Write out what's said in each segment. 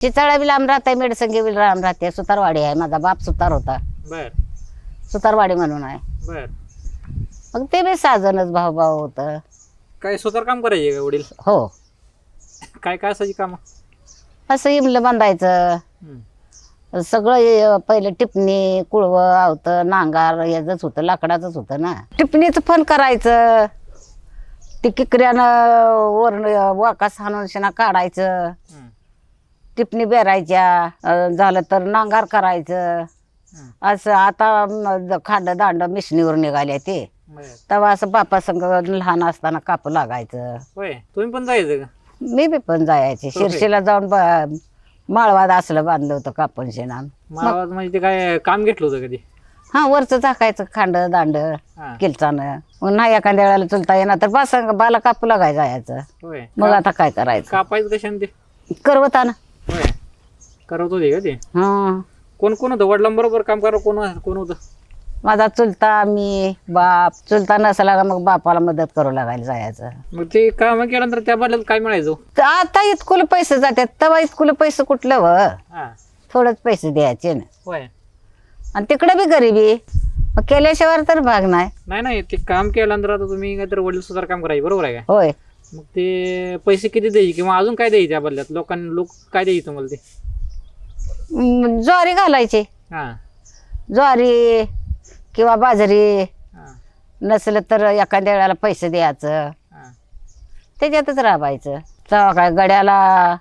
चिचाळा बी लांब राहते, मेडसंगी बी लांब राहते. सुतारवाडी आहे, माझा बाप सुतार होता. बर सुतारवाडी म्हणून आहे. बर. मग ते बी साजनच भाऊ भाऊ होत. काय सुतार काम करायचे का वडील? हो, काय काय असायची काम? असं इमलं बांधायचं सगळं. पहिलं टिपणी, कुळवं, आवतं, नांगार याच होतं, लाकडाचंच होतं ना. टिपणीचं फन करायचं, ती किकऱ्यानं वरण वाकास हाणून शेणा काढायचं, टिपणी बेरायच्या, झालं तर नांगार करायचं. असं आता खांड दांड मिशनीवर निघाले ते, तेव्हा असं बापा संग लहान असताना कापू लागायचं. होय, तुम्ही पण जायचं का? मी बी पण जायचे. शिरशीला जाऊन माळवाद असलं बांधलं होतं कापून शेणान. मला म्हणजे ते काय काम घेतलं होतं कधी? हा, वरचं झाकायचं खांड दांड किलचानं. मग नाही एखाद्या वेळेला चुलता येणार तर बा संग बाला कापू लागाय जायचं. होय. मग आता काय करायचं, कापायचं कशाने ते? करवताना. होय, करत होते का ते? हा, कोण कोण होतं वडिलांबरोबर काम करा? कोण कोण होतं? माझा चुलता, मी, बाप. चुलता नसला का मग बापाला मदत करू लागायला जायचं. मग ते काम केल्यानंतर त्या बदल्यात काय मिळायचं? तर आता इतकुलं पैसे जातात, तेव्हा इतकुलं पैसे कुठलं व हा. थोडंच पैसे द्यायचे ना. होय. आणि तिकडे बी गरिबी, मग केल्याशिवाय तर भाग नाही. नाही नाही, ते काम केल्यानंतर आता तुम्ही काहीतरी वडील सुधार काम करायचे, बरोबर आहे का? होय. मग ते पैसे किती द्यायचे किंवा अजून काय द्यायचे त्या बदल्यात? लोक काय द्यायचे तुम्हाला ते? ज्वारी घालायची, हा ज्वारी किंवा बाजरी. हा नसलं तर एखाद्या वेळेला पैसे द्यायचं, हा. त्याच्यातच राबायचं. तेव्हा काय गड्याला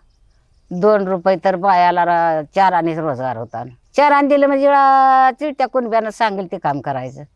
2 रुपये तर बायाला 4 आणे रोजगार होता. 4 आणे दिलं म्हणजे चिळत्या कुणब्यानं सांगेल ते काम करायचं.